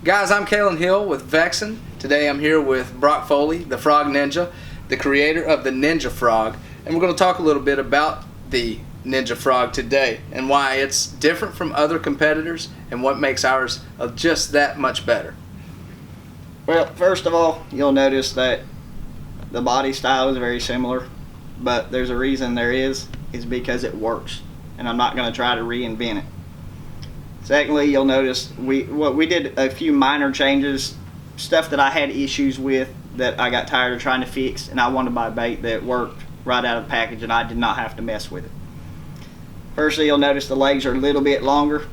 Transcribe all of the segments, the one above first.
Guys, I'm Kalen Hill with Vexan. Today I'm here with Brock Foley, the Frog Ninja, the creator of the Ninja Frog, and we're going to talk a little bit about the Ninja Frog today and why it's different from other competitors and what makes ours just that much better. Well, first of all, you'll notice that the body style is very similar, but there's a reason there is because it works, and I'm not going to try to reinvent it. Secondly, you'll notice we did a few minor changes, stuff that I had issues with that I got tired of trying to fix, and I wanted my bait that worked right out of the package and I did not have to mess with it. Firstly, you'll notice the legs are a little bit longer,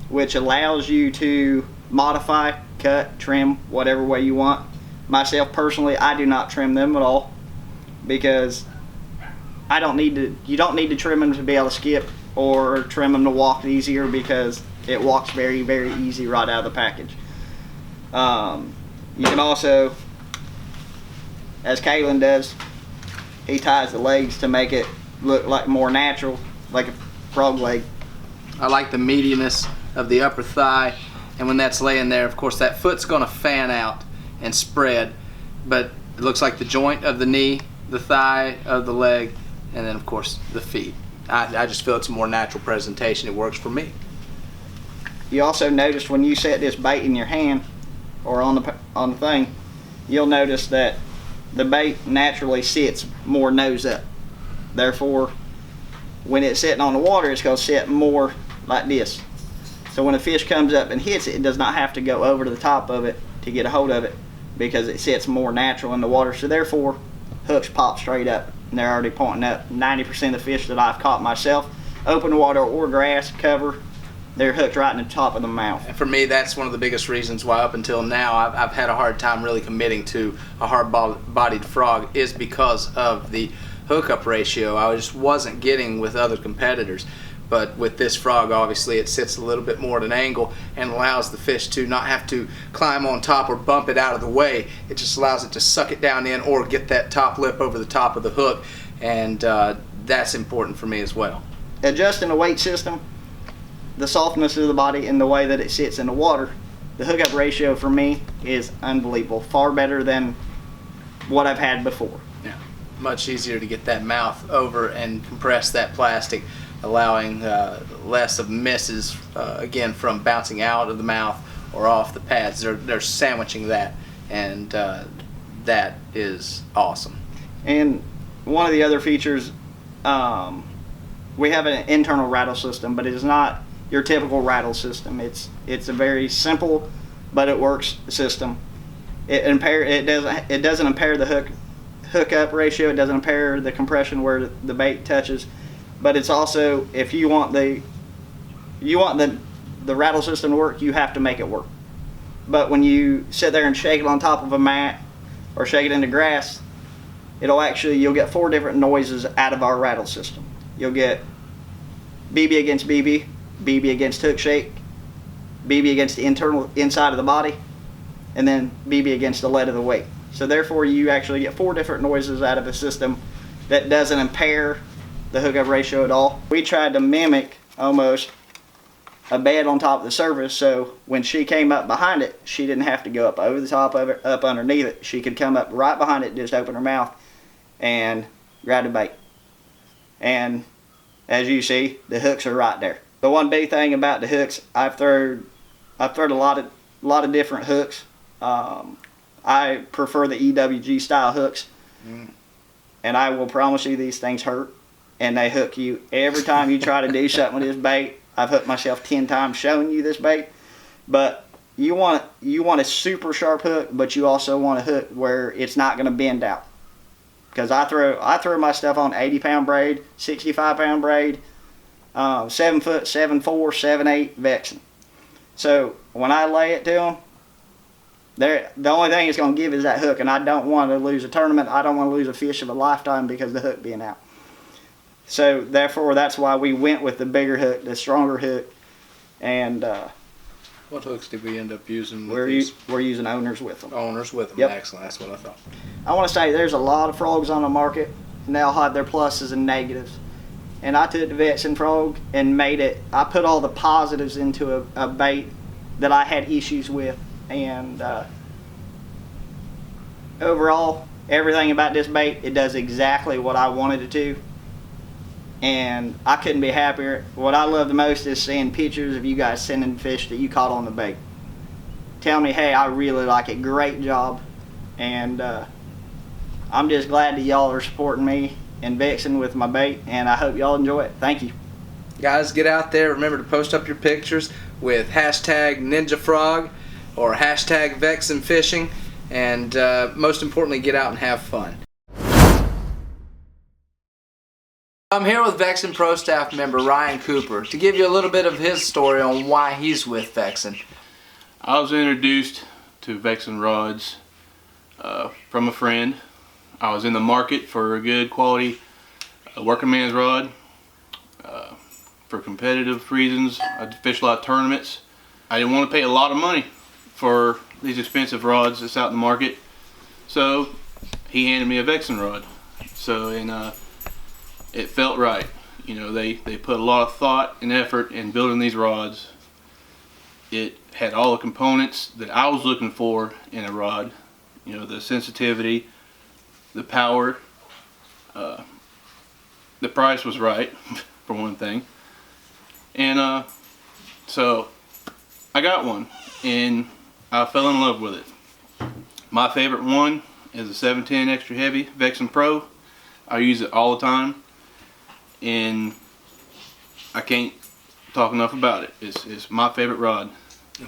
which allows you to modify, cut, trim, whatever way you want. Myself personally, I do not trim them at all because you don't need to trim them to be able to skip or trim them to walk easier, because it walks very, very easy right out of the package. You can also, as Kalen does, he ties the legs to make it look like more natural, like a frog leg. I like the meatiness of the upper thigh, and when that's laying there, of course, that foot's going to fan out and spread, but it looks like the joint of the knee, the thigh of the leg, and then of course the feet. I just feel it's a more natural presentation. It works for me. You also notice when you set this bait in your hand or on the thing, you'll notice that the bait naturally sits more nose up. Therefore, when it's sitting on the water, it's going to sit more like this. So when a fish comes up and hits it, it does not have to go over to the top of it to get a hold of it, because it sits more natural in the water. So therefore, hooks pop straight up and they're already pointing up. 90% of the fish that I've caught myself, open water or grass cover, they're hooked right in the top of the mouth. And for me, that's one of the biggest reasons why up until now I've had a hard time really committing to a hard-bodied frog, is because of the hookup ratio I just wasn't getting with other competitors. But with this frog, obviously it sits a little bit more at an angle and allows the fish to not have to climb on top or bump it out of the way. It just allows it to suck it down in or get that top lip over the top of the hook, and that's important for me as well. Adjusting the weight system, the softness of the body, and the way that it sits in the water, the hookup ratio for me is unbelievable. Far better than what I've had before. Yeah, much easier to get that mouth over and compress that plastic, allowing less of misses, again, from bouncing out of the mouth or off the pads. They're sandwiching that, and that is awesome. And one of the other features, we have an internal rattle system, but it is not your typical rattle system. It's a very simple, but it works system. It doesn't impair the hookup ratio. It doesn't impair the compression where the bait touches. But it's also, if you want the rattle system to work, you have to make it work. But when you sit there and shake it on top of a mat or shake it in the grass, you'll get 4 different noises out of our rattle system. You'll get BB against BB, BB against hook shake, BB against the inside of the body, and then BB against the lead of the weight. So therefore, you actually get 4 different noises out of a system that doesn't impair the hookup ratio at all. We tried to mimic almost a bed on top of the surface, so when she came up behind it, she didn't have to go up over the top of it, up underneath it. She could come up right behind it, just open her mouth and grab the bait. And as you see, the hooks are right there. The one big thing about the hooks, I've thrown a lot of different hooks. I prefer the EWG style hooks, and I will promise you these things hurt, and they hook you every time you try to do something with this bait. I've hooked myself 10 times showing you this bait. But you want a super sharp hook, but you also want a hook where it's not going to bend out. Because I throw my stuff on 80-pound braid, 65-pound braid, 7 foot, 7'4", 7'8" Vexan. So when I lay it to them, the only thing it's going to give is that hook, and I don't want to lose a tournament. I don't want to lose a fish of a lifetime because of the hook being out. So therefore, that's why we went with the bigger hook, the stronger hook. And what hooks did we end up using? We're using owners with them. Owners with them. Yep. Excellent. That's what I thought. I want to say there's a lot of frogs on the market, and they all have their pluses and negatives. And I took the Vexan frog and I put all the positives into a bait that I had issues with, and overall, everything about this bait, it does exactly what I wanted it to, and I couldn't be happier. What I love the most is seeing pictures of you guys sending fish that you caught on the bait. Tell me, hey, I really like it, great job, and I'm just glad that y'all are supporting me and Vexan with my bait, and I hope y'all enjoy it. Thank you. Guys, get out there. Remember to post up your pictures with hashtag Ninja Frog or hashtag Vexan Fishing, and most importantly, get out and have fun. I'm here with Vexan Pro staff member Ryan Cooper to give you a little bit of his story on why he's with Vexan. I was introduced to Vexan rods from a friend. I was in the market for a good quality working man's rod. For competitive reasons, I fished a lot of tournaments. I didn't want to pay a lot of money for these expensive rods that's out in the market, so he handed me a Vexan rod. So, and it felt right. You know, they put a lot of thought and effort in building these rods. It had all the components that I was looking for in a rod. You know, the sensitivity, the power, the price was right, for one thing. And so I got one, and I fell in love with it. My favorite one is a 710 Extra Heavy Vexan Pro. I use it all the time, and I can't talk enough about it. It's my favorite rod.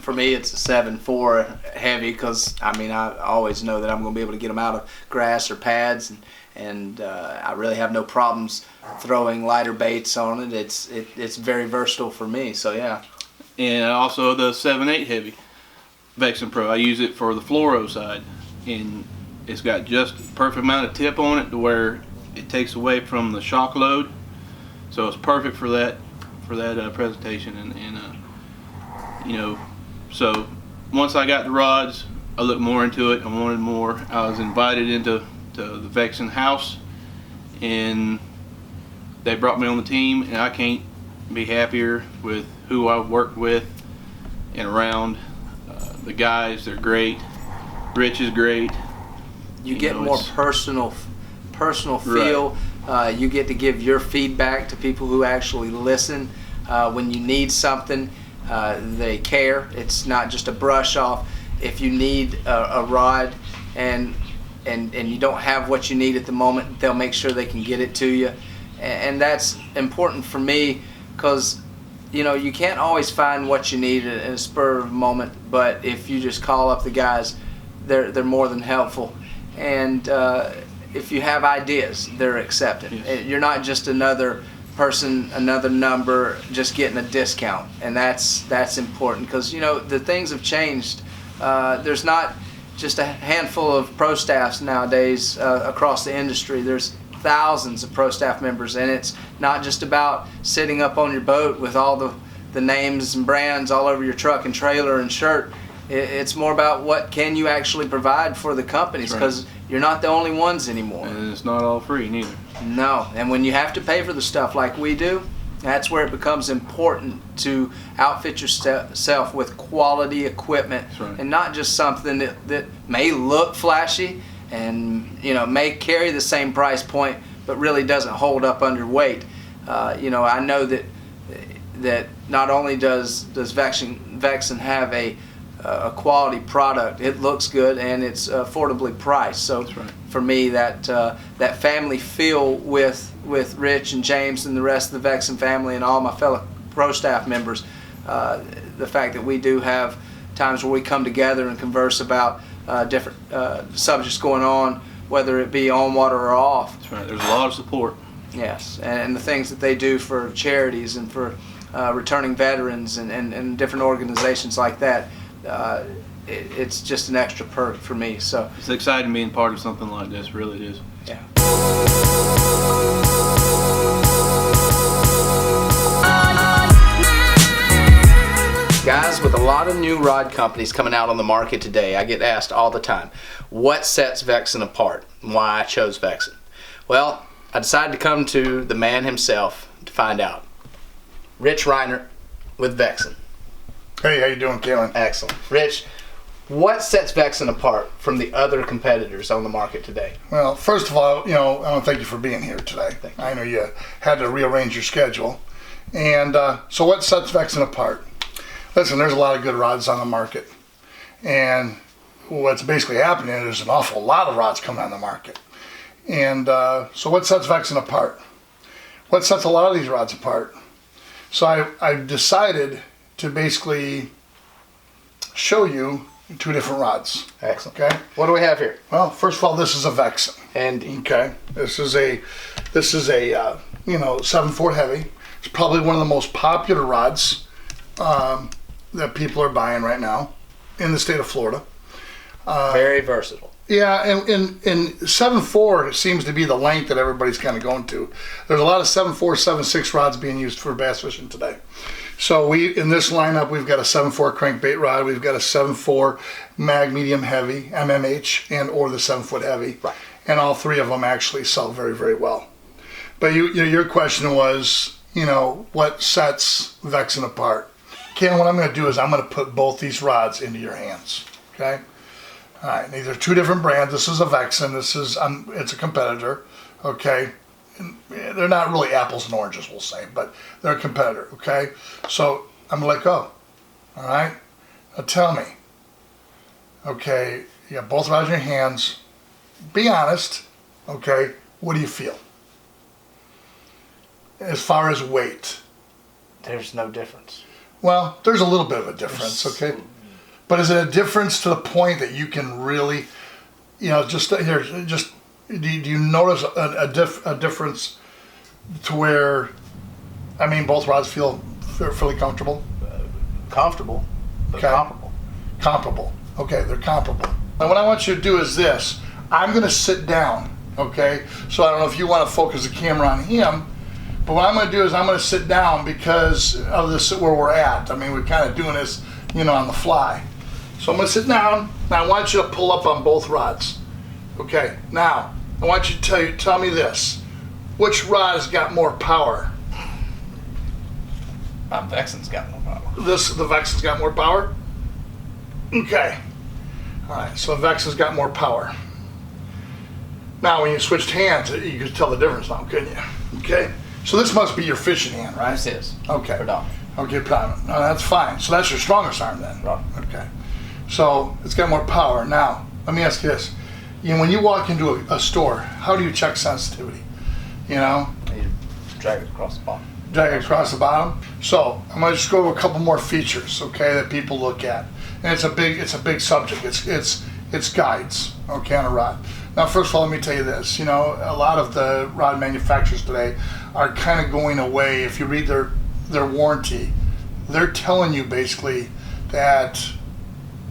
For me, it's a 7.4 heavy because I mean I always know that I'm going to be able to get them out of grass or pads, and I really have no problems throwing lighter baits on it. It's very versatile for me. So yeah. And also the 7.8 heavy Vexan Pro. I use it for the fluoro side, and it's got just the perfect amount of tip on it to where it takes away from the shock load. So it's perfect for that presentation, and you know. So once I got the rods, I looked more into it. I wanted more. I was invited into the Vexan house, and they brought me on the team, and I can't be happier with who I've worked with and around. The guys, they're great. Rich is great. You get more personal feel. Right. You get to give your feedback to people who actually listen. When you need something, they care. It's not just a brush off. If you need a rod and you don't have what you need at the moment, they'll make sure they can get it to you. And that's important for me because you know you can't always find what you need in a spur of a moment, but if you just call up the guys, they're more than helpful. And if you have ideas, they're accepted. Yes. You're not just another person, another number, just getting a discount, and that's important because you know the things have changed. There's not just a handful of pro staffs nowadays across the industry. There's thousands of pro staff members, and it's not just about sitting up on your boat with all the names and brands all over your truck and trailer and shirt. It's more about what can you actually provide for the companies, because you're not the only ones anymore. And it's not all free neither. No, and when you have to pay for the stuff like we do, that's where it becomes important to outfit yourself with quality equipment, and not just something that may look flashy and you know may carry the same price point but really doesn't hold up under weight. You know, I know that not only does Vexan have a quality product, it looks good and it's affordably priced. So for me, that family feel with Rich and James and the rest of the Vexan family and all my fellow pro staff members, the fact that we do have times where we come together and converse about different subjects going on, whether it be on water or off. That's right. There's a lot of support. Yes, and the things that they do for charities and for returning veterans and different organizations like that. It's just an extra perk for me. So it's exciting being part of something like this. Really, it is. Yeah. Guys, with a lot of new rod companies coming out on the market today, I get asked all the time, what sets Vexan apart and why I chose Vexan? Well, I decided to come to the man himself to find out. Rich Reiner with Vexan. Hey, how you doing, Kalen? Excellent. Rich, What sets Vexan apart from the other competitors on the market today? Well, first of all, I want to thank you for being here today. Thank you. I know you had to rearrange your schedule. And so what sets Vexan apart? Listen, there's a lot of good rods on the market. And what's basically happening is there's an awful lot of rods coming on the market. And so what sets Vexan apart? What sets a lot of these rods apart? So I've decided to basically show you 2 different rods. Excellent. Okay. What do we have here? Well, first of all, this is a Vexan. Andy. Okay. This is a 7-4 heavy. It's probably one of the most popular rods that people are buying right now in the state of Florida. Very versatile. Yeah, and 7.4 seems to be the length that everybody's kind of going to. There's a lot of 7.4, 7.6 rods being used for bass fishing today. So in this lineup, we've got a 7.4 crankbait rod, we've got a 7.4 mag medium heavy, MMH, and or the 7-foot heavy. Right. And all 3 of them actually sell very, very well. But your question was, what sets Vexan apart? Ken, what I'm going to do is I'm going to put both these rods into your hands. Okay. All right. These are 2 different brands. This is a Vexan. It's a competitor. Okay. And they're not really apples and oranges, we'll say, but they're a competitor. Okay. So I'm going to let go. All right. Now tell me. Okay. You got both rods in your hands. Be honest. Okay. What do you feel? As far as weight. There's no difference. Well, there's a little bit of a difference, okay? But is it a difference to the point that you can really, do you notice a difference to where, both rods feel fairly comfortable? Comfortable, but Okay. comparable. Comparable. Okay, they're comparable. And what I want you to do is this. I'm going to sit down, okay? So I don't know if you want to focus the camera on him, but what I'm going to do is I'm going to sit down because of this where we're at. We're kind of doing this, on the fly. So I'm going to sit down, and I want you to pull up on both rods. Okay, now, I want you to tell me this. Which rod has got more power? Vexan's got no power. The Vexan's got more power? Okay. All right, so the Vexan's got more power. Now, when you switched hands, you could tell the difference now, couldn't you? Okay. So this must be your fishing hand, right? This is. Okay. Predominant. Okay, predominant. No, that's fine. So that's your strongest arm then? Right. Okay. So it's got more power. Now, let me ask you this. When you walk into a store, how do you check sensitivity? You drag it across the bottom. Drag it across the bottom. So I'm going to just go over a couple more features, okay, that people look at. And it's a big subject. It's guides, okay, on a rod. Now, first of all, let me tell you this. A lot of the rod manufacturers today are kind of going away. If you read their warranty, they're telling you basically that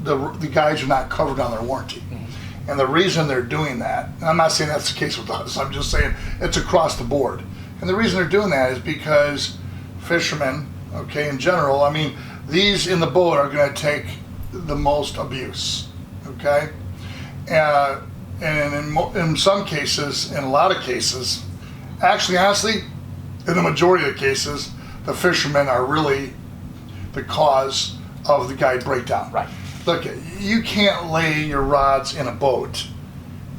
the guides are not covered on their warranty. Mm-hmm. And the reason they're doing that, and I'm not saying that's the case with us, I'm just saying it's across the board. And the reason they're doing that is because fishermen, okay, in general, these in the boat are going to take the most abuse, okay? And in some cases, in a lot of cases, actually, honestly, in the majority of the cases, the fishermen are really the cause of the guide breakdown. Right. Look, you can't lay your rods in a boat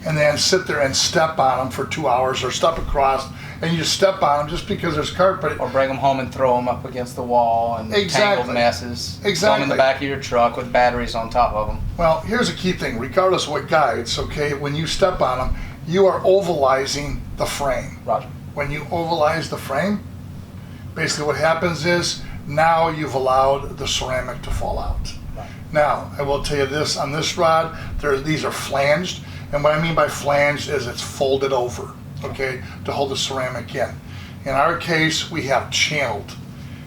and then sit there and step on them for 2 hours or step across and you just step on them just because there's carpet. Or bring them home and throw them up against the wall and tangled messes. Exactly. Throw them in the back of your truck with batteries on top of them. Well, here's a key thing. Regardless of what guides, okay, when you step on them, you are ovalizing the frame. Roger. When you ovalize the frame, basically what happens is now you've allowed the ceramic to fall out. Right. Now, I will tell you this, on this rod, these are flanged, and what I mean by flanged is it's folded over, okay, to hold the ceramic in. In our case, we have channeled.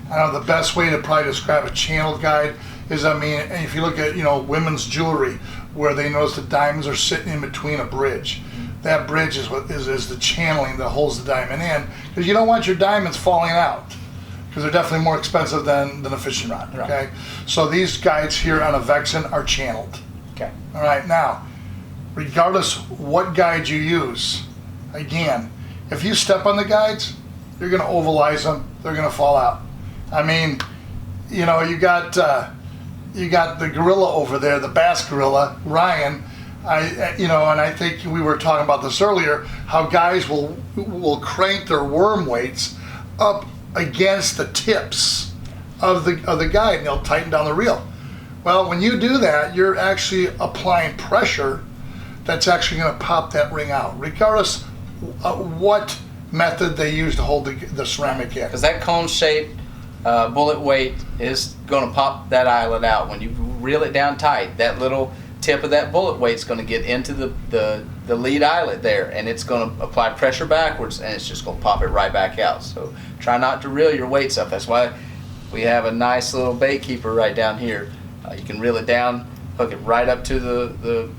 I know the best way to probably describe a channeled guide is, if you look at, women's jewelry, where they notice the diamonds are sitting in between a bridge. That bridge is what is the channeling that holds the diamond in, because you don't want your diamonds falling out, because they're definitely more expensive than a fishing rod. Okay, Right. So these guides here on a Vexan are channeled. Okay. All right, now, regardless what guide you use, again, if you step on the guides, you're going to ovalize them. They're going to fall out. You got you got the gorilla over there, the bass gorilla, Ryan. And I think we were talking about this earlier, how guys will crank their worm weights up against the tips of the guide, and they'll tighten down the reel. Well, when you do that, you're actually applying pressure that's actually going to pop that ring out, regardless of what method they use to hold the ceramic in. Because that cone-shaped bullet weight is going to pop that eyelet out. When you reel it down tight, that little tip of that bullet weight is going to get into the lead eyelet there, and it's going to apply pressure backwards, and it's just going to pop it right back out. So try not to reel your weights up. That's why we have a nice little bait keeper right down here. You can reel it down, hook it right up to the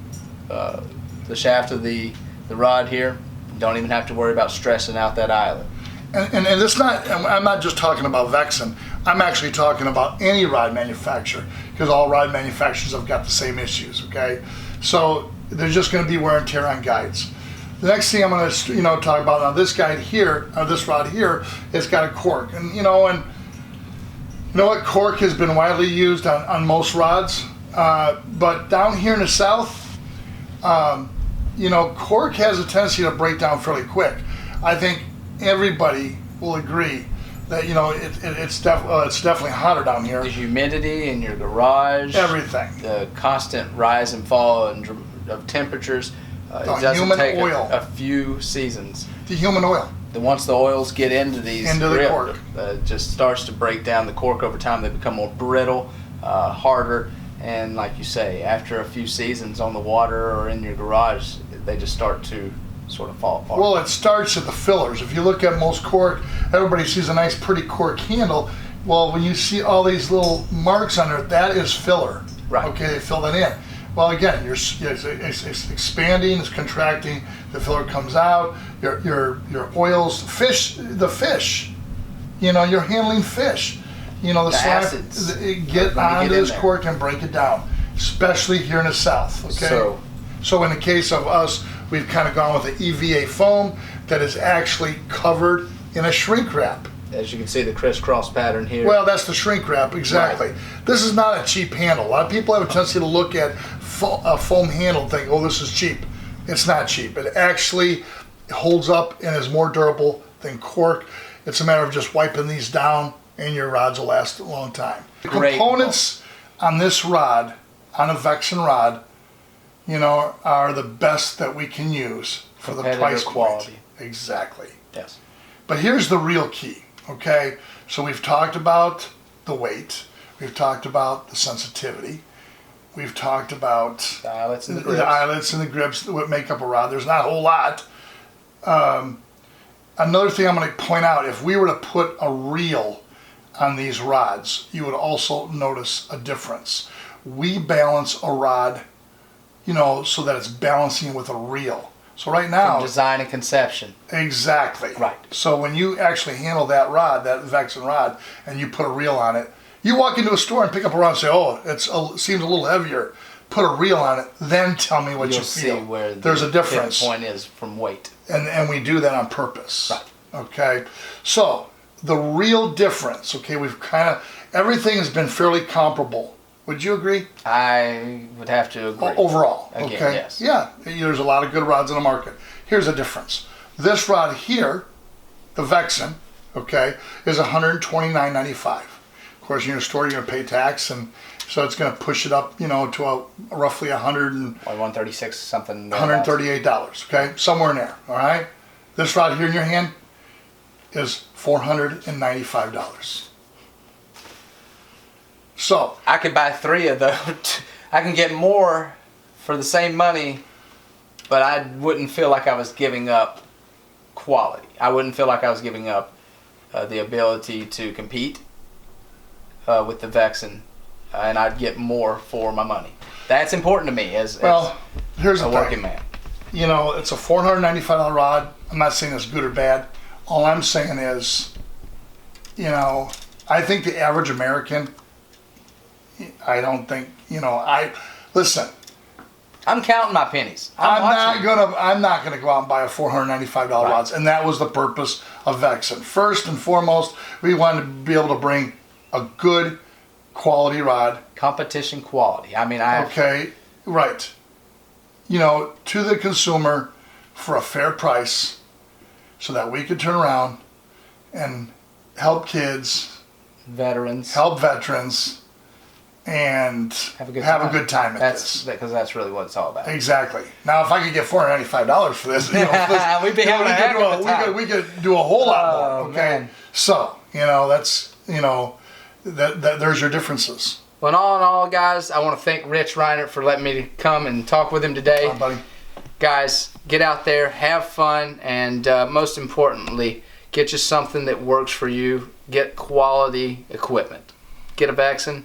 shaft of the rod here. You don't even have to worry about stressing out that eyelet. And it's not, I'm not just talking about Vexan, I'm actually talking about any rod manufacturer, because all rod manufacturers have got the same issues, okay? So there's just going to be wear and tear on guides. The next thing I'm going to talk about now, this guide here, or this rod here, it's got a cork. And you know what, cork has been widely used on most rods, but down here in the south, cork has a tendency to break down fairly quick. I think everybody will agree that it's definitely hotter down here. The humidity in your garage, everything, the constant rise and fall of temperatures. It doesn't take a few seasons. The human oil. Once the oils get into the cork, it just starts to break down the cork over time. They become more brittle, harder, and like you say, after a few seasons on the water or in your garage, they just start to sort of fall apart. Well, it starts at the fillers. If you look at most cork, everybody sees a nice pretty cork handle. Well, when you see all these little marks on there, that is filler. Right. Okay, they fill that in. Well, again, it's expanding, it's contracting, the filler comes out, your oils, the fish, you're handling fish. The slack, acids get onto this cork and break it down, especially here in the south, okay? So in the case of us, we've kind of gone with the EVA foam that is actually covered in a shrink wrap. As you can see, the crisscross pattern here. Well, that's the shrink wrap, exactly. Right. This is not a cheap handle. A lot of people have a tendency to look at a foam handle and think, oh, this is cheap. It's not cheap. It actually holds up and is more durable than cork. It's a matter of just wiping these down and your rods will last a long time. The components on this rod, on a Vexan rod, are the best that we can use for the price quality. Exactly. Yes. But here's the real key, okay? So we've talked about the weight. We've talked about the sensitivity. We've talked about the eyelets and the grips that make up a rod. There's not a whole lot. Another thing I'm going to point out, if we were to put a reel on these rods, you would also notice a difference. We balance a rod, so that it's balancing with a reel. So right now, from design and conception. Exactly. Right. So when you actually handle that rod, that Vexan rod, and you put a reel on it, you walk into a store and pick up a rod and say, oh, it seems a little heavier. Put a reel on it, then tell me what you feel. See where there's a difference. The point is from weight. And we do that on purpose. Right. Okay. So the real difference, okay, everything has been fairly comparable. Would you agree? I would have to agree. Overall, again, okay. Yes. Yeah, there's a lot of good rods in the market. Here's the difference. This rod here, the Vexan, okay, is $129.95. Of course, in your store, you're going to pay tax, and so it's going to push it up, to roughly $136 something. $138, okay, somewhere in there. All right. This rod here in your hand is $495. So I could buy 3 of those. I can get more for the same money, but I wouldn't feel like I was giving up quality. I wouldn't feel like I was giving up the ability to compete with the Vexan, and I'd get more for my money. That's important to me as here's a the working thing. man. It's a $495 rod. I'm not saying it's good or bad. All I'm saying is, I think the average American, I don't think, listen. I'm counting my pennies. I'm not gonna go out and buy a $495 rods, and that was the purpose of Vexan. First and foremost, we wanted to be able to bring a good quality rod. Competition quality. I mean, I Okay, right. You know, to the consumer for a fair price so that we could turn around and help kids, veterans help veterans, and have a good time at that's this. because that's really what it's all about. Exactly. Now, if I could get $495 for this, you know, We'd be having a heck of a time. we could do a whole lot more. Oh, Okay. man. So, you know, that's, you know, that there's your differences. Well, all in all, guys, I want to thank Rich Reinert for letting me come and talk with him today. Come on, buddy. Guys, get out there, have fun, and most importantly, get you something that works for you. Get quality equipment. Get a Vexan.